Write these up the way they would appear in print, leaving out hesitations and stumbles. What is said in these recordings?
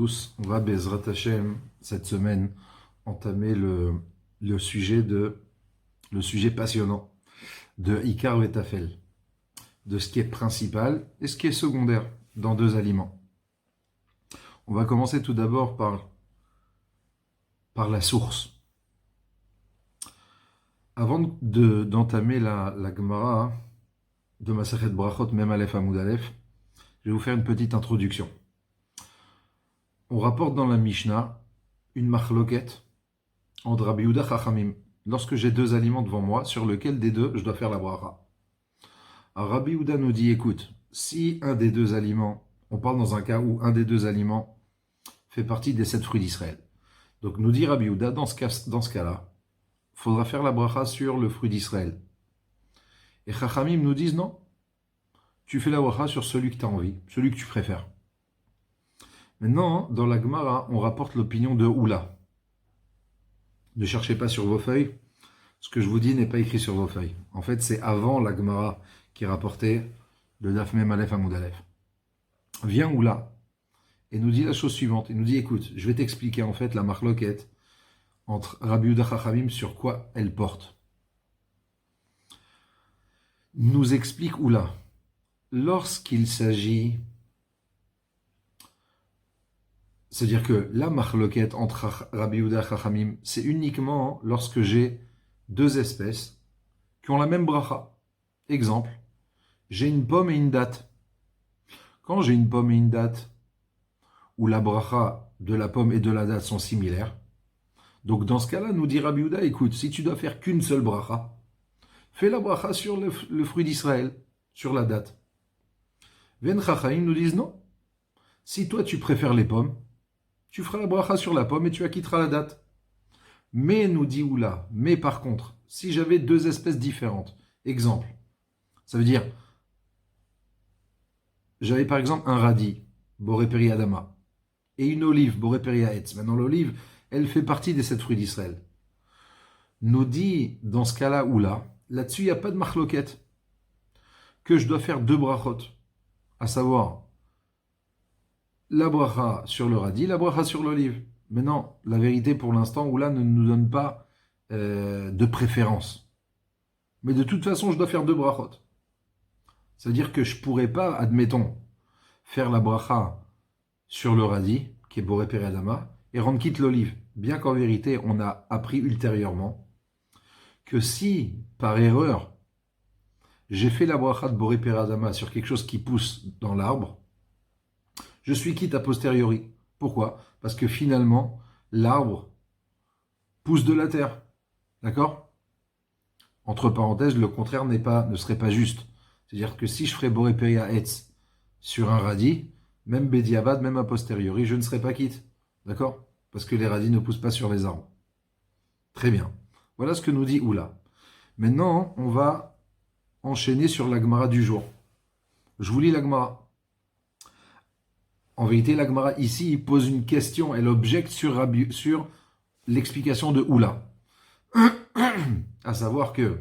tous. On va, Bezrat Hashem, cette semaine, entamer le sujet passionnant de Ikar et Tafel, de ce qui est principal et ce qui est secondaire dans deux aliments. On va commencer tout d'abord par la source. Avant d'entamer la Gemara de Masachet Brachot, Mem Aleph Amud Aleph, je vais vous faire une petite introduction. On rapporte dans la Mishnah une machloket entre Rabbi Yehuda Chachamim. Lorsque j'ai deux aliments devant moi, sur lequel des deux je dois faire la bracha. Alors Rabbi Yehuda nous dit, écoute, si un des deux aliments, on parle dans un cas où un des deux aliments fait partie des 7 fruits d'Israël. Donc nous dit Rabbi Yehuda, dans ce cas-là, il faudra faire la bracha sur le fruit d'Israël. Et Chachamim nous disent, non, tu fais la bracha sur celui que tu as envie, celui que tu préfères. Maintenant, dans la Gemara, on rapporte l'opinion de Oula. Ne cherchez pas sur vos feuilles. Ce que je vous dis n'est pas écrit sur vos feuilles. En fait, c'est avant la Gemara qui rapportait le Daf Mem Aleph Amud Aleph. Vient Oula et nous dit la chose suivante. Il nous dit, écoute, je vais t'expliquer en fait la marloquette entre Rabbi Yehuda Chachamim sur quoi elle porte. Nous explique Oula. Lorsqu'il s'agit... C'est-à-dire que la marloquette entre Rabbi Yehuda et Chachamim, c'est uniquement lorsque j'ai deux espèces qui ont la même bracha. Exemple, j'ai une pomme et une date. Quand j'ai une pomme et une date, où la bracha de la pomme et de la date sont similaires, donc dans ce cas-là, nous dit Rabbi Yehuda, écoute, si tu dois faire qu'une seule bracha, fais la bracha sur le fruit d'Israël, sur la date. Ven Chachamim nous disent non. Si toi tu préfères les pommes, tu feras la bracha sur la pomme et tu acquitteras la date. Mais, nous dit Oula, mais par contre, si j'avais deux espèces différentes, exemple, ça veut dire, j'avais par exemple un radis, Boré Peri Adama, et une olive, Boré Peri Haetz. Maintenant, l'olive, elle fait partie des 7 fruits d'Israël. Nous dit, dans ce cas-là, Oula, là-dessus, il n'y a pas de marloquette, que je dois faire deux brachot, à savoir, la bracha sur le radis, la bracha sur l'olive. Mais non, la vérité pour l'instant, Oula ne nous donne pas de préférence. Mais de toute façon, je dois faire deux brachot. C'est-à-dire que je ne pourrais pas, admettons, faire la bracha sur le radis, qui est Boré Peri Adama, et rendre quitte l'olive. Bien qu'en vérité, on a appris ultérieurement que si, par erreur, j'ai fait la bracha de Boré Peri Adama sur quelque chose qui pousse dans l'arbre, je suis quitte a posteriori. Pourquoi? Parce que finalement, l'arbre pousse de la terre. D'accord? Entre parenthèses, le contraire ne serait pas juste. C'est-à-dire que si je ferais Boré Peri Haetz sur un radis, même Bediavad, même a posteriori, je ne serais pas quitte. D'accord? Parce que les radis ne poussent pas sur les arbres. Très bien. Voilà ce que nous dit Oula. Maintenant, on va enchaîner sur la Gemara du jour. Je vous lis la Gemara. En vérité, la Gemara ici pose une question, elle objecte sur l'explication de Oula. À savoir que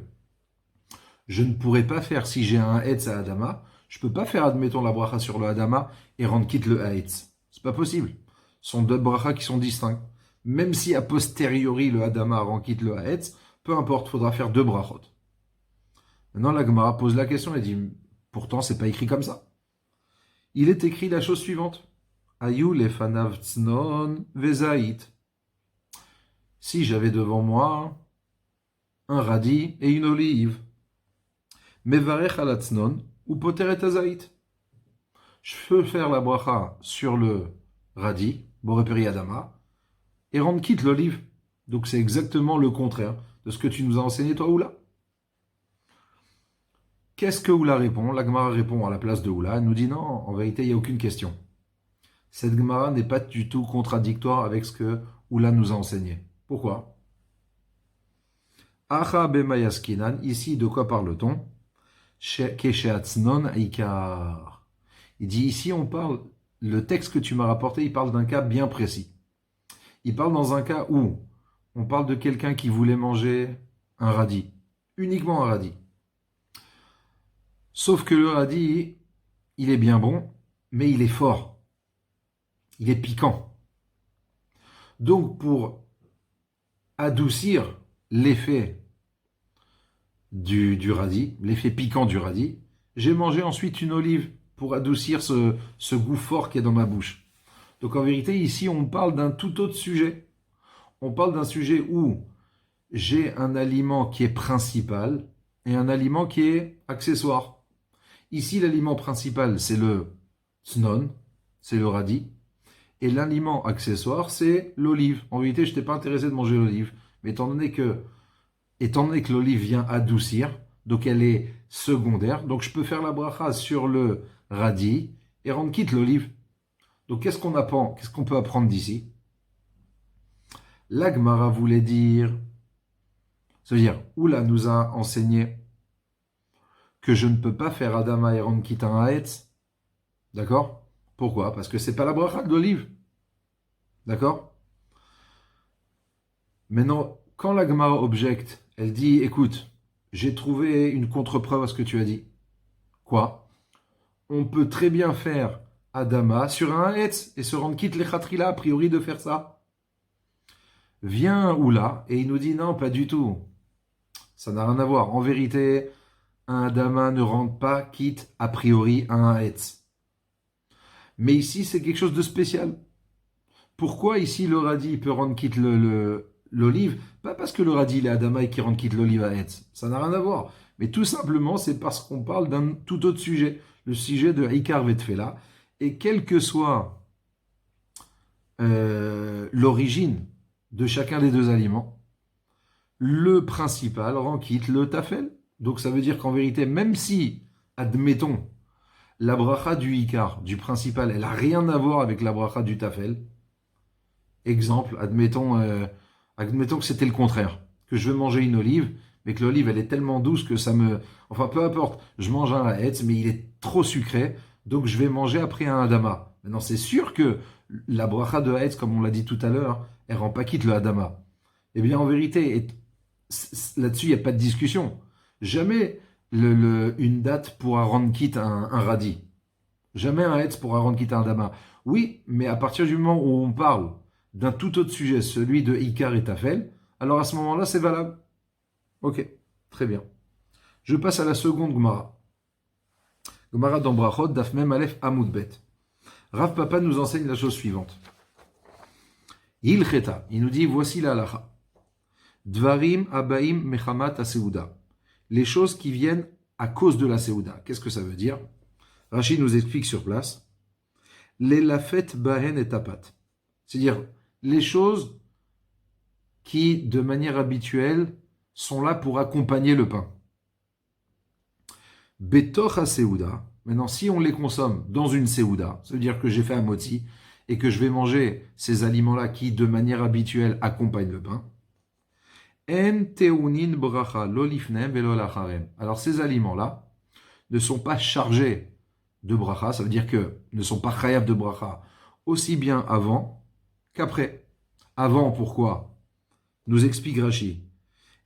je ne pourrais pas faire, si j'ai un Haetz à Adama, je ne peux pas faire, admettons, la bracha sur le Adama et rendre quitte le Haetz. C'est pas possible. Ce sont deux brachas qui sont distincts. Même si a posteriori le Adama rend quitte le Haetz, peu importe, il faudra faire deux brachot. Maintenant, la Gemara pose la question et dit, pourtant, c'est pas écrit comme ça. Il est écrit la chose suivante. Ayu lefanav tznon vezaït. Si j'avais devant moi un radis et une olive, mevarech ala tznon ou poteret azaït. Je peux faire la bracha sur le radis, Boré Peri Adama, et rendre quitte l'olive. Donc c'est exactement le contraire de ce que tu nous as enseigné, toi, Oula. Qu'est-ce que Oula répond? La Gemara répond à la place de Oula. Elle nous dit non, en vérité, il n'y a aucune question. Cette Gemara n'est pas du tout contradictoire avec ce que Oula nous a enseigné. Pourquoi? Acha bemayaskinan, ici, de quoi parle-t-on? Kesheatznon aikar. Il dit ici, on parle, le texte que tu m'as rapporté, il parle d'un cas bien précis. Il parle dans un cas où on parle de quelqu'un qui voulait manger un radis, uniquement un radis. Sauf que le radis, il est bien bon, mais il est fort. Il est piquant. Donc, pour adoucir l'effet du radis, l'effet piquant du radis, j'ai mangé ensuite une olive pour adoucir ce goût fort qui est dans ma bouche. Donc en vérité, ici, on parle d'un tout autre sujet. On parle d'un sujet où j'ai un aliment qui est principal et un aliment qui est accessoire. Ici, l'aliment principal, c'est le tsnon, c'est le radis. Et l'aliment accessoire, c'est l'olive. En vérité, je n'étais pas intéressé de manger l'olive. Mais étant donné que l'olive vient adoucir, donc elle est secondaire, donc je peux faire la bracha sur le radis et rendre quitte l'olive. Donc qu'est-ce qu'on apprend? Qu'est-ce qu'on peut apprendre d'ici? L'Agmara voulait dire, c'est-à-dire, Oula nous a enseigné que je ne peux pas faire Adama et rendre quitte un Haetz. D'accord? Pourquoi? Parce que c'est pas la bracha de l'olive. D'accord? Maintenant, quand la Gemara objecte, elle dit, écoute, j'ai trouvé une contre-preuve à ce que tu as dit. Quoi? On peut très bien faire Adama sur un Haetz et se rendre quitte les Khatrila, a priori de faire ça. Vient Oula et il nous dit, non, pas du tout. Ça n'a rien à voir. En vérité, un Adama ne rentre pas quitte a priori un Haetz. Mais ici, c'est quelque chose de spécial. Pourquoi ici le radis peut rendre quitte l'olive? Pas parce que le radis il est Adama et qui rend quitte l'olive à Etz. Ça n'a rien à voir. Mais tout simplement, c'est parce qu'on parle d'un tout autre sujet. Le sujet de Ikar Vetfela. Et quelle que soit l'origine de chacun des deux aliments, le principal rend quitte le tafel. Donc ça veut dire qu'en vérité, même si, admettons, la bracha du Ikar, du principal, elle n'a rien à voir avec la bracha du tafel. Exemple, admettons que c'était le contraire, que je veux manger une olive, mais que l'olive elle est tellement douce que ça me... Enfin, peu importe, je mange un haetz, mais il est trop sucré, donc je vais manger après un hadama. Maintenant, c'est sûr que la bracha de haetz, comme on l'a dit tout à l'heure, elle rend pas quitte le hadama. Eh bien, en vérité, là-dessus, il n'y a pas de discussion. Jamais une date pourra rendre quitte un radis. Jamais un haetz pourra rendre quitte un hadama. Oui, mais à partir du moment où on parle d'un tout autre sujet, celui de Ikar et Tafel, alors à ce moment-là, c'est valable. Ok, très bien. Je passe à la seconde Gemara. Gemara dans Brachot, Daf Mem Aleph Amud Bet. Rav Papa nous enseigne la chose suivante. Il Cheta, il nous dit, voici la halacha. Dvarim Abaim Mechamat Aseuda. Les choses qui viennent à cause de la Seuda. Qu'est-ce que ça veut dire? Rachid nous explique sur place. Les lafet bahen et tapat. C'est-à-dire, les choses qui, de manière habituelle, sont là pour accompagner le pain. Betoch à Seouda. Maintenant, si on les consomme dans une Seouda, ça veut dire que j'ai fait un moti et que je vais manger ces aliments-là qui, de manière habituelle, accompagnent le pain. En teunin bracha lolifnem velo lacharem. Alors, ces aliments-là ne sont pas chargés de bracha, ça veut dire que ne sont pas chayav de bracha, aussi bien avant qu'après. Avant, pourquoi? Nous explique Rashi.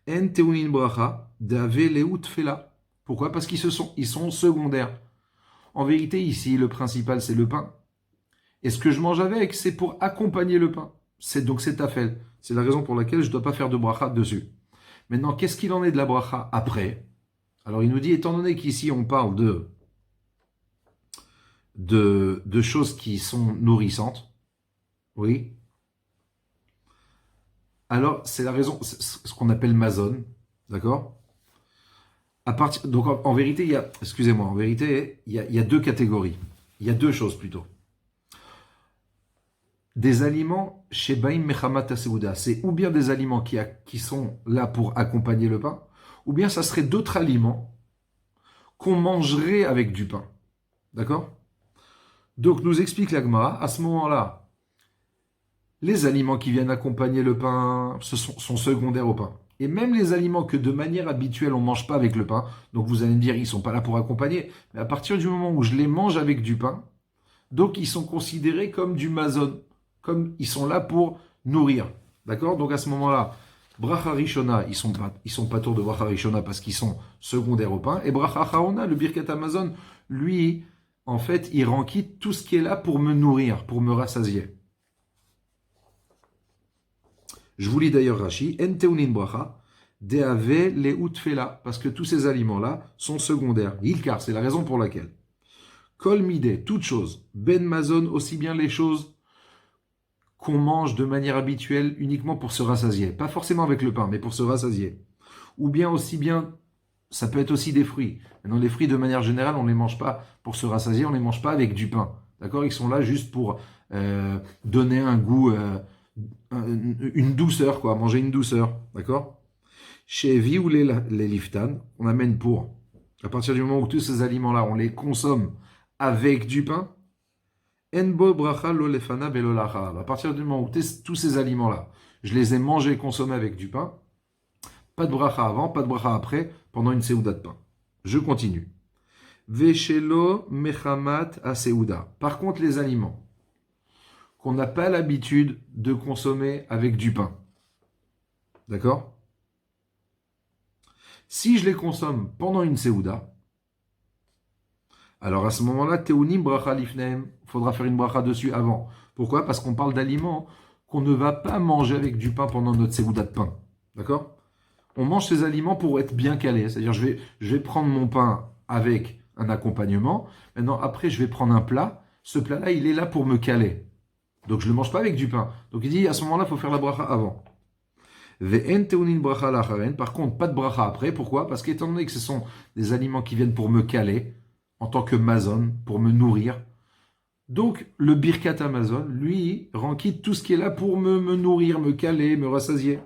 En teunin bracha dave leut fela. Pourquoi? Parce qu'ils sont secondaires. En vérité, ici, le principal, c'est le pain. Et ce que je mange avec, c'est pour accompagner le pain. Donc c'est tafel. C'est la raison pour laquelle je ne dois pas faire de bracha dessus. Maintenant, qu'est-ce qu'il en est de la bracha après? Alors il nous dit, étant donné qu'ici on parle de choses qui sont nourrissantes, oui, alors c'est la raison, c'est ce qu'on appelle mazone, d'accord? Donc en vérité, il y a deux catégories. Il y a deux choses plutôt. Des aliments chez Baim Mechamat Aseuda, c'est ou bien des aliments qui sont là pour accompagner le pain, ou bien ça serait d'autres aliments qu'on mangerait avec du pain. D'accord? Donc nous explique l'Agmara, à ce moment-là, les aliments qui viennent accompagner le pain sont secondaires au pain. Et même les aliments que de manière habituelle on ne mange pas avec le pain, donc vous allez me dire ils ne sont pas là pour accompagner, mais à partir du moment où je les mange avec du pain, donc ils sont considérés comme du mazon, comme ils sont là pour nourrir. D'accord? Donc à ce moment-là, bracha rishona, ils sont pas tours de bracha rishona parce qu'ils sont secondaires au pain, et bracha charona, le birkat amazon, lui, en fait, il rend quitte tout ce qui est là pour me nourrir, pour me rassasier. Je vous lis d'ailleurs Rashi, En teunin bracha, deave le utfela, parce que tous ces aliments-là sont secondaires. Hilkar, c'est la raison pour laquelle. Kol mideh, toutes choses, ben mazon, aussi bien les choses qu'on mange de manière habituelle uniquement pour se rassasier. Pas forcément avec le pain, mais pour se rassasier. Ou bien aussi bien, ça peut être aussi des fruits. Maintenant, les fruits, de manière générale, on ne les mange pas pour se rassasier, on ne les mange pas avec du pain. D'accord? Ils sont là juste pour donner un goût, une douceur, quoi, manger une douceur. D'accord? Chez Vi ou les liftan, on amène pour, à partir du moment où tous ces aliments-là, on les consomme avec du pain, Enbo bracha lo lefana belo lacharav. À partir du moment où tous ces aliments-là, je les ai mangés et consommés avec du pain, pas de bracha avant, pas de bracha après, pendant une séouda de pain. Je continue. Veshelo mechamat a séouda. Par contre, les aliments qu'on n'a pas l'habitude de consommer avec du pain. D'accord? Si je les consomme pendant une séouda, alors à ce moment-là, Teunim bracha lifneem, il faudra faire une bracha dessus avant. Pourquoi? Parce qu'on parle d'aliments qu'on ne va pas manger avec du pain pendant notre séouda de pain. D'accord? On mange ces aliments pour être bien calé. C'est-à-dire, je vais prendre mon pain avec un accompagnement. Maintenant, après, je vais prendre un plat. Ce plat-là, il est là pour me caler. Donc, je ne le mange pas avec du pain. Donc, il dit, à ce moment-là, il faut faire la bracha avant. Ve'en teunin bracha lacharen. Par contre, pas de bracha après. Pourquoi? Parce qu'étant donné que ce sont des aliments qui viennent pour me caler, en tant que mazon, pour me nourrir, donc le birkat Amazon, lui, rend quitte tout ce qui est là pour me nourrir, me caler, me rassasier.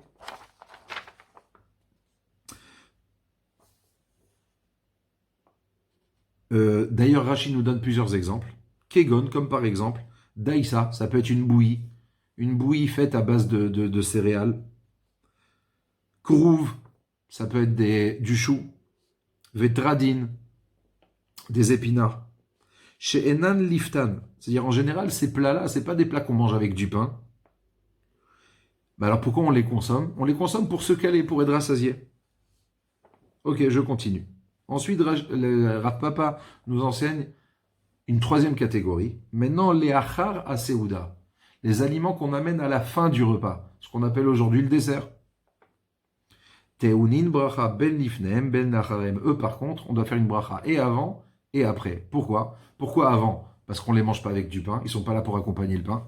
D'ailleurs, Rachid nous donne plusieurs exemples. Kegon, comme par exemple, Daïsa, ça peut être une bouillie faite à base de céréales. Krouv, ça peut être du chou. Vetradin, des épinards. Chez Enan Liftan, c'est-à-dire en général, ces plats-là, c'est pas des plats qu'on mange avec du pain. Mais alors pourquoi on les consomme? On les consomme pour se caler, pour être rassasié. Ok, je continue. Ensuite, Rav Papa nous enseigne une troisième catégorie. Maintenant, les achar à Seouda, les aliments qu'on amène à la fin du repas, ce qu'on appelle aujourd'hui le dessert. Teunin bracha ben lifnem ben nacharem. Eux, par contre, on doit faire une bracha et avant et après. Pourquoi? Pourquoi avant? Parce qu'on ne les mange pas avec du pain, ils ne sont pas là pour accompagner le pain.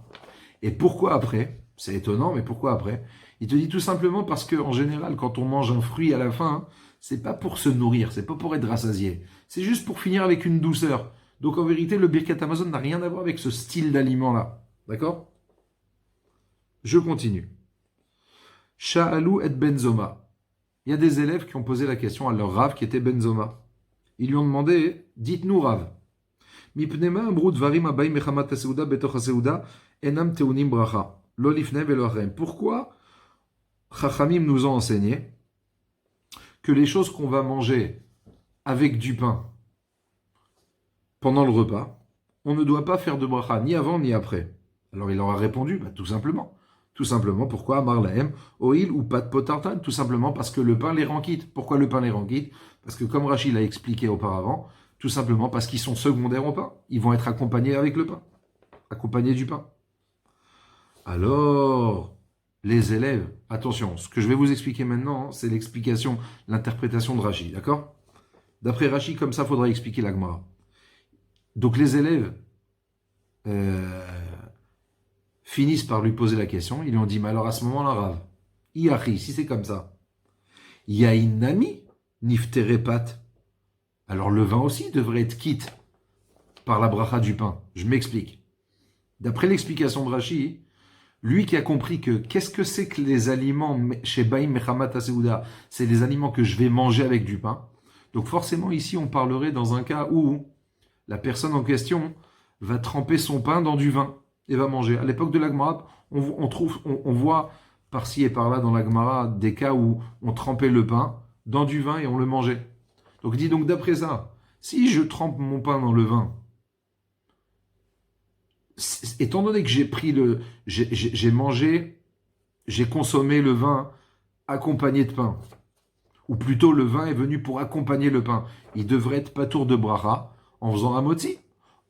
Et pourquoi après? C'est étonnant, mais pourquoi après? Il te dit tout simplement parce qu'en général, quand on mange un fruit à la fin, c'est pas pour se nourrir, c'est pas pour être rassasié. C'est juste pour finir avec une douceur. Donc en vérité, le Birkat Amazon n'a rien à voir avec ce style d'aliment-là. D'accord? Je continue. Sha'alou et Benzoma. Il y a des élèves qui ont posé la question à leur Rav qui était Benzoma. Ils lui ont demandé, dites-nous Rav. Mipnema amrut varim abayim mechamat haseuda betoch haseuda enam teunim bracha. Lo lifne velo achrem. Pourquoi Chachamim nous ont enseigné que les choses qu'on va manger avec du pain pendant le repas, on ne doit pas faire de bracha ni avant ni après. Alors il leur a répondu, tout simplement. Tout simplement, pourquoi Amar lahem, oil ou pas de potartan? Tout simplement parce que le pain les rend quitte. Pourquoi le pain les rend quitte? Parce que comme Rachid l'a expliqué auparavant, tout simplement parce qu'ils sont secondaires au pain. Ils vont être accompagnés avec le pain. Accompagnés du pain. Alors, les élèves, attention, ce que je vais vous expliquer maintenant, c'est l'explication, l'interprétation de Rachid, d'accord? D'après Rachid, comme ça, il faudra expliquer la Gemara. Donc les élèves finissent par lui poser la question. Ils lui ont dit, mais alors à ce moment-là, Rav, Iachi, si c'est comme ça, Yainami, Nifterepat. Alors le vin aussi devrait être quitte par la bracha du pain. Je m'explique. D'après l'explication de Rashi, lui qui a compris que qu'est-ce que c'est que les aliments chez Baïm Mechamat Aseuda, c'est les aliments que je vais manger avec du pain. Donc forcément ici on parlerait dans un cas où la personne en question va tremper son pain dans du vin et va manger. À l'époque de la Gemara, on voit par-ci et par-là dans la Gemara des cas où on trempait le pain dans du vin et on le mangeait. Donc dit donc d'après ça, si je trempe mon pain dans le vin, étant donné que j'ai mangé, j'ai consommé le vin accompagné de pain, ou plutôt le vin est venu pour accompagner le pain, il devrait être patour de bracha en faisant un moti.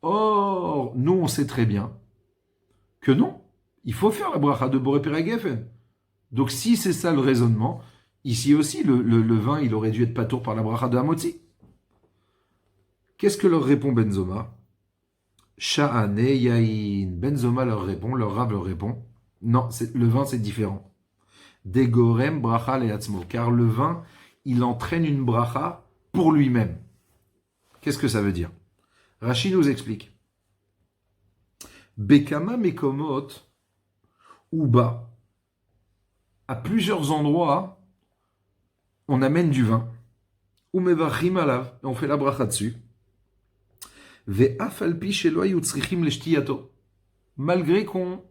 Or, nous on sait très bien que non, il faut faire la bracha de Boré Pera Geffen. Donc si c'est ça le raisonnement, ici aussi, le vin, il aurait dû être patour par la bracha de Hamotzi. Qu'est-ce que leur répond Benzoma? Sha'ane yain. Benzoma leur répond, leur Rav leur répond. Non, le vin c'est différent. Degorem bracha leatzmo. Car le vin, il entraîne une bracha pour lui-même. Qu'est-ce que ça veut dire? Rashi nous explique. Bekama mekomot uba. À plusieurs endroits, on amène du vin. Ou mevachim alav. Et on fait la bracha dessus. Malgré qu'on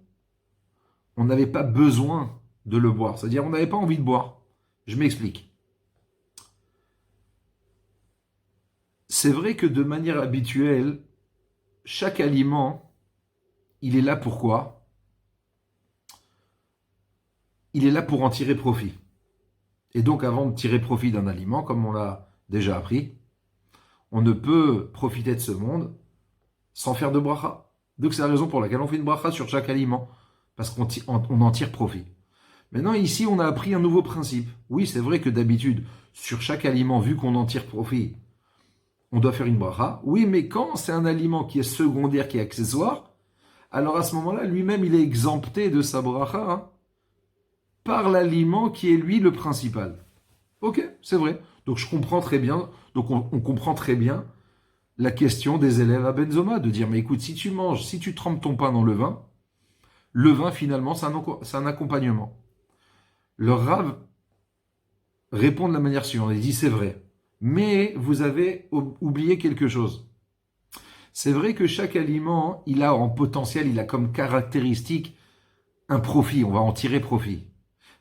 n'avait pas besoin de le boire, c'est-à-dire on n'avait pas envie de boire. Je m'explique. C'est vrai que de manière habituelle, chaque aliment, il est là pour quoi? Il est là pour en tirer profit. Et donc avant de tirer profit d'un aliment, comme on l'a déjà appris, on ne peut profiter de ce monde sans faire de bracha. Donc c'est la raison pour laquelle on fait une bracha sur chaque aliment, parce qu'on en tire profit. Maintenant ici on a appris un nouveau principe. Oui, c'est vrai que d'habitude, sur chaque aliment, vu qu'on en tire profit, on doit faire une bracha. Oui, mais quand c'est un aliment qui est secondaire, qui est accessoire, alors à ce moment-là, lui-même il est exempté de sa bracha par l'aliment qui est lui le principal. Ok, c'est vrai. Donc je comprends très bien. Donc on comprend très bien la question des élèves à Benzoma, de dire mais écoute, si tu manges, si tu trempes ton pain dans le vin finalement c'est un accompagnement. Le Rav répond de la manière suivante, il dit c'est vrai, mais vous avez oublié quelque chose. C'est vrai que chaque aliment, il a en potentiel, il a comme caractéristique un profit, on va en tirer profit.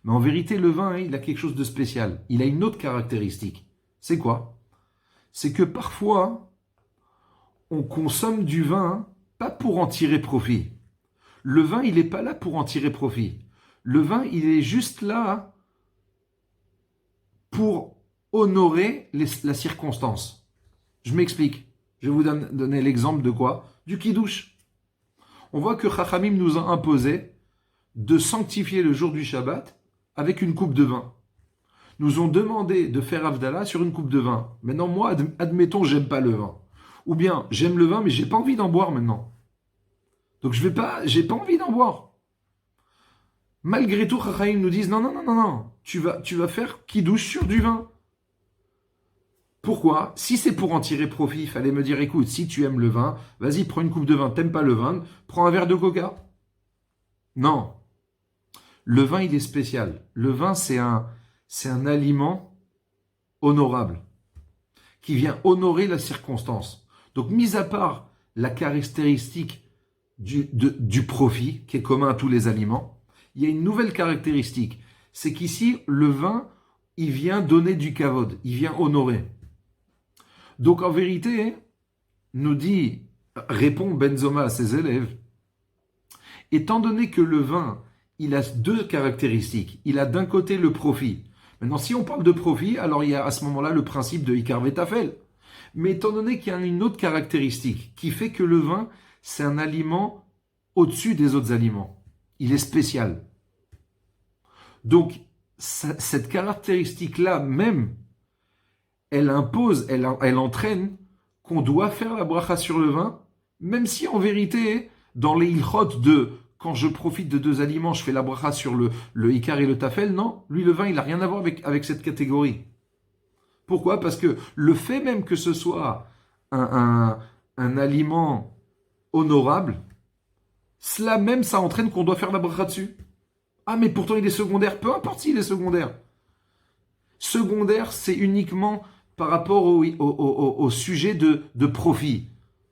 Mais en vérité, le vin, il a quelque chose de spécial. Il a une autre caractéristique. C'est quoi? C'est que parfois, on consomme du vin pas pour en tirer profit. Le vin, il n'est pas là pour en tirer profit. Le vin, il est juste là pour honorer la circonstance. Je m'explique. Je vais vous donner l'exemple de quoi? Du kidouche. On voit que Chachamim nous a imposé de sanctifier le jour du Shabbat avec une coupe de vin. Nous ont demandé de faire Havdalah sur une coupe de vin. Maintenant, moi, admettons, j'aime pas le vin. Ou bien, j'aime le vin, mais j'ai pas envie d'en boire maintenant. Donc, j'ai pas envie d'en boire. Malgré tout, Chachamim nous disent, non, tu vas faire kidouche sur du vin. Pourquoi? Si c'est pour en tirer profit, il fallait me dire, écoute, si tu aimes le vin, vas-y, prends une coupe de vin, t'aimes pas le vin, prends un verre de coca. Non. Le vin, il est spécial. Le vin, c'est un aliment honorable, qui vient honorer la circonstance. Donc, mis à part la caractéristique du profit, qui est commun à tous les aliments, il y a une nouvelle caractéristique. C'est qu'ici, le vin, il vient donner du kavod, il vient honorer. Donc, en vérité, répond Benzoma à ses élèves, étant donné que le vin, il a deux caractéristiques. Il a d'un côté le profit. Maintenant, si on parle de profit, alors il y a à ce moment-là le principe de Ikar Vetafel. Mais étant donné qu'il y a une autre caractéristique qui fait que le vin, c'est un aliment au-dessus des autres aliments. Il est spécial. Donc, cette caractéristique-là même, elle impose, elle entraîne qu'on doit faire la bracha sur le vin, même si en vérité, dans les ilchot de quand je profite de deux aliments, je fais la bracha sur le ikar et le tafel, non, lui le vin, il n'a rien à voir avec cette catégorie. Pourquoi? Parce que le fait même que ce soit un aliment honorable, cela même, ça entraîne qu'on doit faire la bracha dessus. Ah, mais pourtant il est secondaire, peu importe s'il est secondaire. Secondaire, c'est uniquement par rapport au sujet de profit.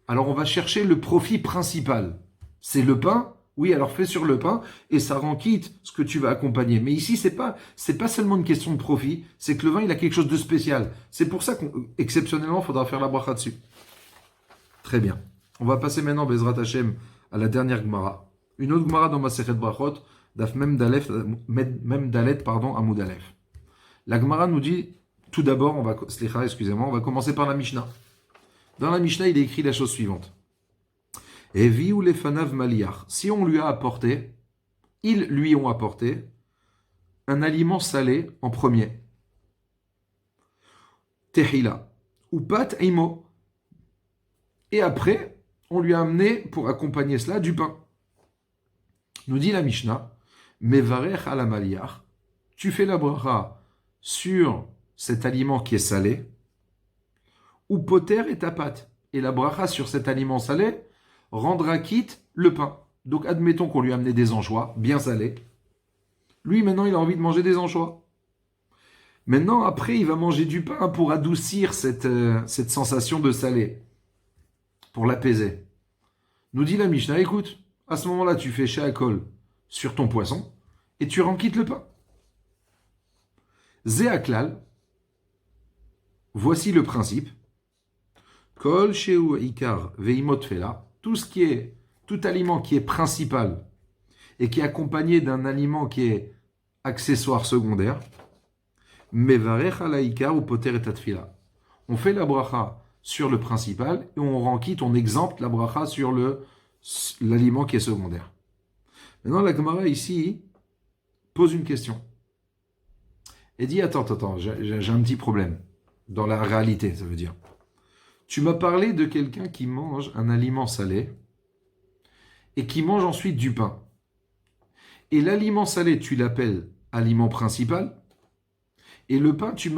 Alors on va chercher le profit principal. C'est le pain. Oui, alors fais sur le pain et ça rend quitte ce que tu vas accompagner. Mais ici, c'est pas seulement une question de profit, c'est que le vin, il a quelque chose de spécial. C'est pour ça qu'exceptionnellement, il faudra faire la bracha dessus. Très bien. On va passer maintenant, Bezrat Hashem, à la dernière Gemara. Une autre Gemara dans Masechet Brachot, Daf Mem Dalet, Amoud Aleph. La Gemara nous dit, tout d'abord, on va commencer par la Mishnah. Dans la Mishnah, il est écrit la chose suivante. Evi ou les fanav maliach. Si on lui a apporté, ils lui ont apporté un aliment salé en premier. Tehila. Ou pat imo. Et après, on lui a amené, pour accompagner cela, du pain. Nous dit la Mishnah, Mevarech ala maliyach, tu fais la bracha sur cet aliment qui est salé, ou poter et ta pâte. Et la bracha sur cet aliment salé rendra quitte le pain. Donc admettons qu'on lui a amené des anchois bien salés. Lui, maintenant, il a envie de manger des anchois. Maintenant, après, il va manger du pain pour adoucir cette sensation de salé, pour l'apaiser. Nous dit la Mishnah, écoute, à ce moment-là, tu fais sha'akol sur ton poisson et tu renquittes le pain. Zéaklal, voici le principe. Kol sheu ikar veimot fela, tout aliment qui est principal et qui est accompagné d'un aliment qui est accessoire secondaire, mevarech ala ikar ou poter et tatfila. On fait la bracha sur le principal et on renquitte, on exempte la bracha sur l'aliment qui est secondaire. Maintenant, la Gemara ici pose une question. Et dit, attends, j'ai un petit problème. Dans la réalité, ça veut dire. Tu m'as parlé de quelqu'un qui mange un aliment salé et qui mange ensuite du pain. Et l'aliment salé, tu l'appelles aliment principal. Et le pain, tu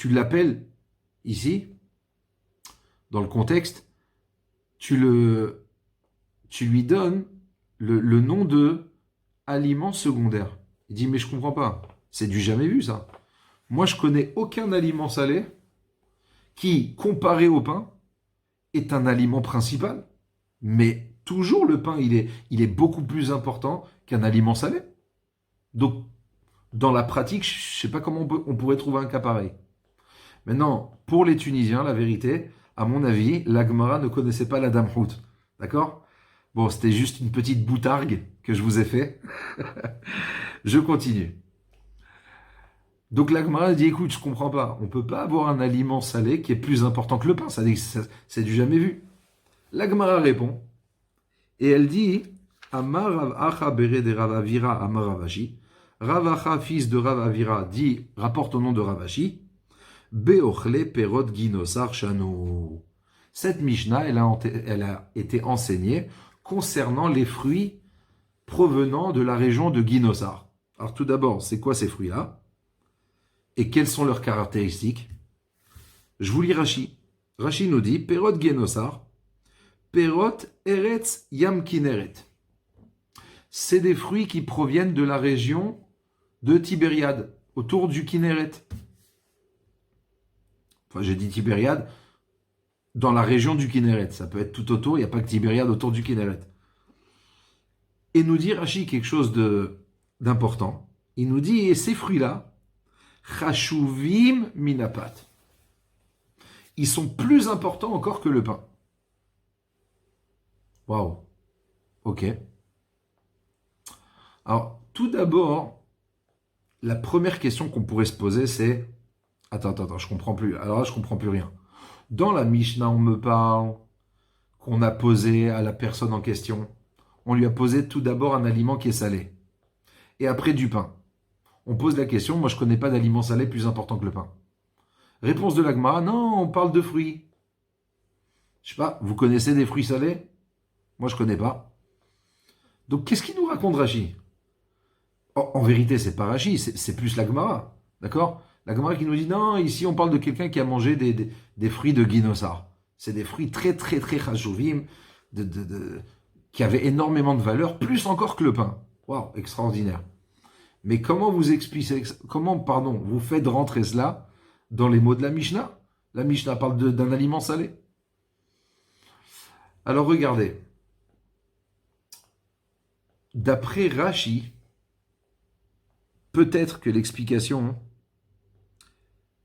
l'appelles ici, dans le contexte, tu lui donnes le nom de aliment secondaire. Il dit, mais je comprends pas. C'est du jamais vu, ça. Moi, je connais aucun aliment salé qui, comparé au pain, est un aliment principal. Mais toujours, le pain, il est beaucoup plus important qu'un aliment salé. Donc, dans la pratique, je ne sais pas comment on pourrait trouver un cas pareil. Maintenant, pour les Tunisiens, la vérité, à mon avis, la Gemara ne connaissait pas la Damhout. D'accord ? Bon, c'était juste une petite boutargue que je vous ai fait. Je continue. Donc la Gemara dit, écoute, je comprends pas. On peut pas avoir un aliment salé qui est plus important que le pain. C'est du jamais vu. La Gemara répond. Et elle dit, Amar Rav Acha bere de Rav Avira Amar Ravashi. Rav Acha, fils de Rav Avira, dit, rapporte au nom de Ravashi, Beochle perot ginosar shano. Cette Mishnah, elle a été enseignée concernant les fruits provenant de la région de Ginosar. Alors tout d'abord, c'est quoi ces fruits-là? Et quelles sont leurs caractéristiques? Je vous lis Rashi. Rashi nous dit, perot ginosar, perot eretz yam kineret. C'est des fruits qui proviennent de la région de Tibériade, autour du Kinneret. Enfin, j'ai dit Tibériade, dans la région du Kinneret. Ça peut être tout autour, il n'y a pas que Tibériade autour du Kinneret. Et nous dit Rashi quelque chose d'important. Il nous dit, et ces fruits-là, chashuvim minapat. Ils sont plus importants encore que le pain. Waouh. Ok. Alors, tout d'abord, la première question qu'on pourrait se poser, c'est attends, je comprends plus. Alors là, je comprends plus rien. Dans la Mishnah, on me parle qu'on a posé à la personne en question. On lui a posé tout d'abord un aliment qui est salé. Et après du pain. On pose la question, moi je connais pas d'aliment salé plus important que le pain. Réponse de la Gemara, non, on parle de fruits. Je sais pas, vous connaissez des fruits salés? Moi je connais pas. Donc qu'est-ce qu'il nous raconte Rashi? En vérité, c'est pas Rashi, c'est plus la Gemara. D'accord? La Gemara qui nous dit, non, ici on parle de quelqu'un qui a mangé des fruits de Ginosar. C'est des fruits très chashuvim, qui avaient énormément de valeur, plus encore que le pain. Waouh, extraordinaire. Mais comment vous expliquez, vous faites rentrer cela dans les mots de la Mishnah? La Mishnah parle d'un aliment salé. Alors regardez. D'après Rashi, peut-être que l'explication,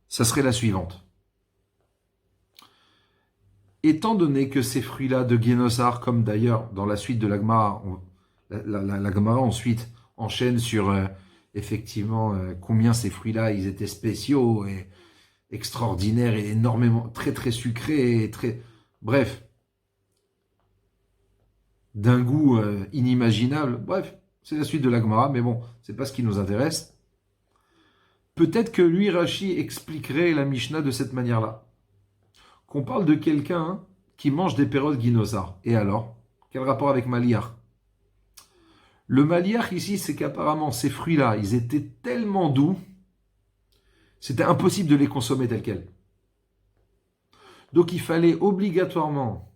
ça serait la suivante. Étant donné que ces fruits-là de Guénosar, comme d'ailleurs dans la suite de la Gemara, la Gemara ensuite enchaîne sur effectivement combien ces fruits-là, ils étaient spéciaux et extraordinaires et énormément, très sucrés et très... Bref, d'un goût inimaginable. Bref, c'est la suite de la Gemara, mais bon, c'est pas ce qui nous intéresse. Peut-être que lui, Rashi, expliquerait la Mishnah de cette manière-là. Qu'on parle de quelqu'un qui mange des pérodes guinosar. Et alors, quel rapport avec Maliach? Le Maliach ici, c'est qu'apparemment, ces fruits-là, ils étaient tellement doux, c'était impossible de les consommer tels quels. Donc il fallait obligatoirement,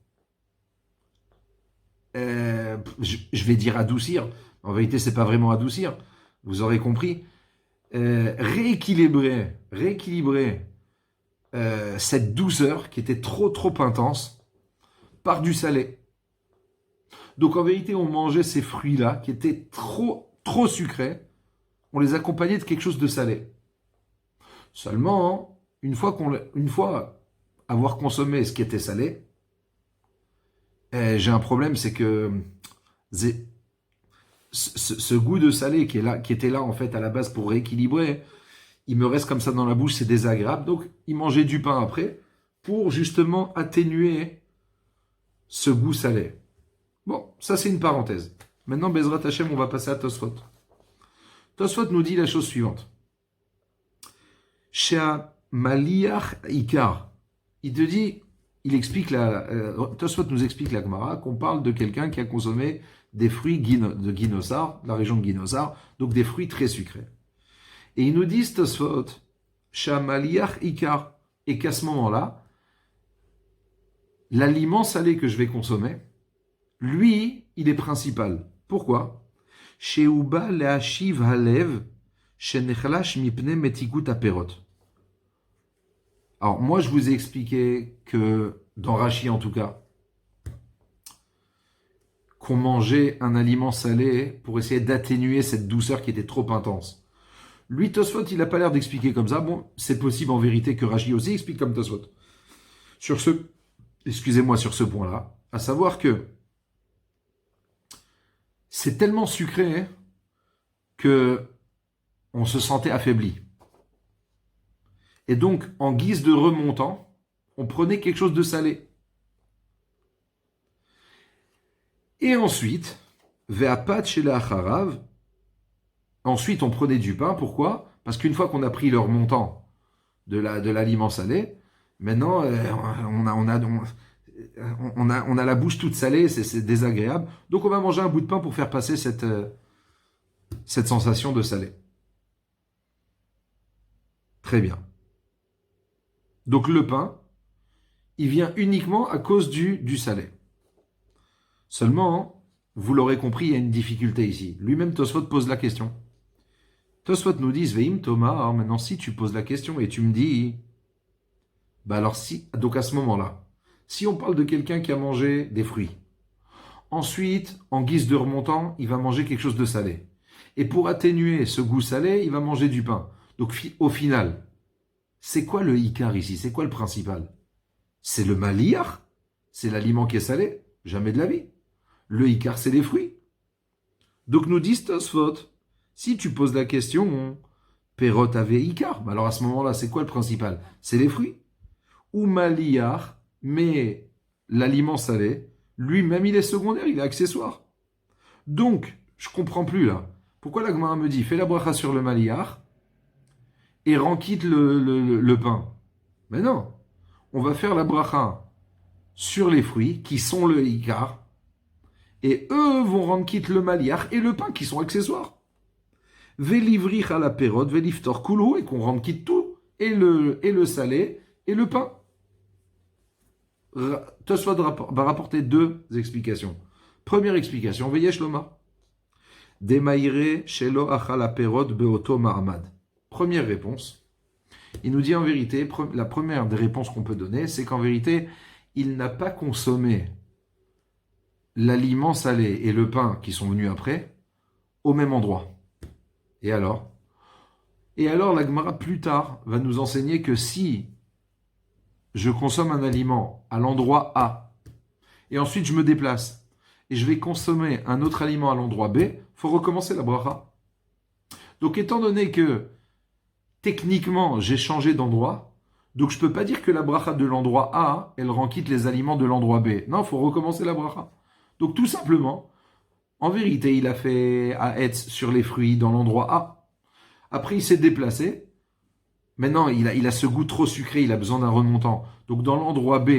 je vais dire adoucir, en vérité c'est pas vraiment adoucir, vous aurez compris, rééquilibrer cette douceur qui était trop intense par du salé. Donc en vérité on mangeait ces fruits-là qui étaient trop sucrés, on les accompagnait de quelque chose de salé. Seulement, une fois avoir consommé ce qui était salé, j'ai un problème, c'est que ce goût de salé qui était là en fait à la base pour rééquilibrer, il me reste comme ça dans la bouche, c'est désagréable. Donc, il mangeait du pain après pour justement atténuer ce goût salé. Bon, ça c'est une parenthèse. Maintenant, Bezrat Hashem, on va passer à Tosfot. Tosfot nous dit la chose suivante. Shea Maliach Ikar. Il te dit, Tosfot nous explique la Gemara qu'on parle de quelqu'un qui a consommé des fruits de Guinosar, la région de Guinosar, donc des fruits très sucrés. Et ils nous disent Tosfot, Shea Maliach Ikar, et qu'à ce moment-là, l'aliment salé que je vais consommer, lui, il est principal. Pourquoi? Sheuba le'ashiv halev shenechlash mipne metikut aperot. Alors, moi, je vous ai expliqué que, dans Rashi en tout cas, qu'on mangeait un aliment salé pour essayer d'atténuer cette douceur qui était trop intense. Lui, Tosfot, il n'a pas l'air d'expliquer comme ça. Bon, c'est possible en vérité que Rashi aussi explique comme Tosfot. Sur ce point-là, à savoir que c'est tellement sucré que on se sentait affaibli. Et donc, en guise de remontant, on prenait quelque chose de salé. Et ensuite, ve'apat chez la harav, ensuite on prenait du pain. Pourquoi? Parce qu'une fois qu'on a pris le remontant de l'aliment salé, maintenant on a la bouche toute salée, c'est désagréable. Donc on va manger un bout de pain pour faire passer cette sensation de salé. Très bien. Donc le pain, il vient uniquement à cause du salé. Seulement, vous l'aurez compris, il y a une difficulté ici. Lui-même, Tosfot pose la question. Tosfot nous dit, Veim Thomas, alors maintenant si tu poses la question et tu me dis, bah alors si, donc à ce moment-là, si on parle de quelqu'un qui a mangé des fruits, ensuite, en guise de remontant, il va manger quelque chose de salé. Et pour atténuer ce goût salé, il va manger du pain. Donc au final, c'est quoi le Icar ici? C'est quoi le principal? C'est le Maliach? C'est l'aliment qui est salé? Jamais de la vie. Le Icar, c'est les fruits. Donc nous dit Tosfot, si tu poses la question, Perot avait Icar, alors à ce moment-là, c'est quoi le principal? C'est les fruits. Ou Maliach, mais l'aliment salé, lui-même, il est secondaire, il est accessoire. Donc, je comprends plus là. Pourquoi la Gemara me dit, fais la bracha sur le Maliach et renquitte le pain? Mais non, on va faire la bracha sur les fruits qui sont le Icar, et eux vont rendre quitte le Maliach et le pain qui sont accessoires. Vélivrich à la pérode, véliftor koulou, et qu'on rende quitte tout, et le salé et le pain. Tosfot va rapporter deux explications. Première explication, Veyesh Loma. Demaire shelo achal aperot beoto ma'amad. Première réponse. Il nous dit en vérité, la première des réponses qu'on peut donner, c'est qu'en vérité, il n'a pas consommé l'aliment salé et le pain qui sont venus après au même endroit. Et alors, la Gemara plus tard va nous enseigner que si je consomme un aliment à l'endroit A et ensuite je me déplace et je vais consommer un autre aliment à l'endroit B, il faut recommencer la bracha. Donc étant donné que techniquement j'ai changé d'endroit, donc je ne peux pas dire que la bracha de l'endroit A, elle rend quitte les aliments de l'endroit B. Non, il faut recommencer la bracha. Donc tout simplement, en vérité, il a fait Haetz sur les fruits dans l'endroit A. Après, il s'est déplacé. Maintenant, il a ce goût trop sucré, il a besoin d'un remontant. Donc dans l'endroit B,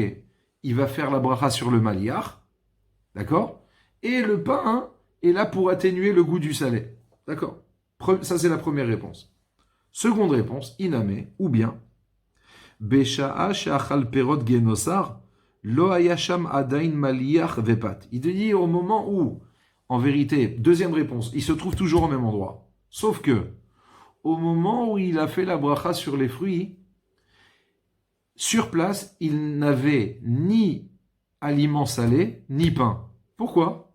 il va faire la bracha sur le maliach, d'accord? Et le pain est là pour atténuer le goût du salé, d'accord? Ça, c'est la première réponse. Seconde réponse, iname, ou bien, Besha'a she'achal perot genosar, lo hayasham adain maliach vepat. Il te dit au moment où, en vérité, deuxième réponse, il se trouve toujours au même endroit. Sauf que, au moment où il a fait la bracha sur les fruits, sur place, il n'avait ni aliment salé, ni pain. Pourquoi?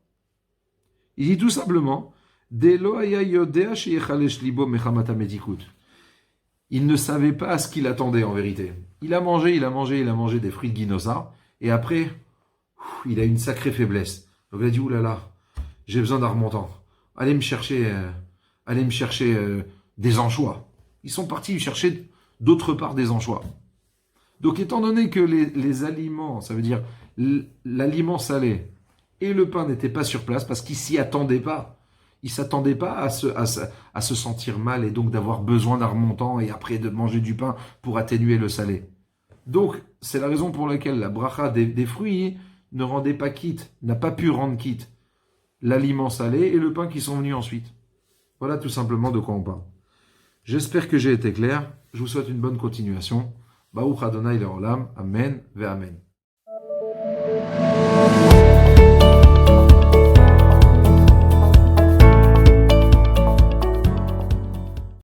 Il dit tout simplement, il ne savait pas à ce qu'il attendait en vérité. Il a mangé des fruits de guinosa, et après, il a une sacrée faiblesse. Donc il a dit, oulala, j'ai besoin d'un remontant. Allez me chercher des anchois. Ils sont partis chercher d'autre part des anchois. Donc étant donné que les aliments, ça veut dire l'aliment salé et le pain n'étaient pas sur place parce qu'ils s'y attendaient pas. Ils s'attendaient pas à se sentir mal et donc d'avoir besoin d'un remontant et après de manger du pain pour atténuer le salé. Donc c'est la raison pour laquelle la bracha des fruits ne rendait pas quitte, n'a pas pu rendre quitte l'aliment salé et le pain qui sont venus ensuite. Voilà tout simplement de quoi on parle. J'espère que j'ai été clair. Je vous souhaite une bonne continuation. Baruch Adonai Leolam. Amen ve Amen.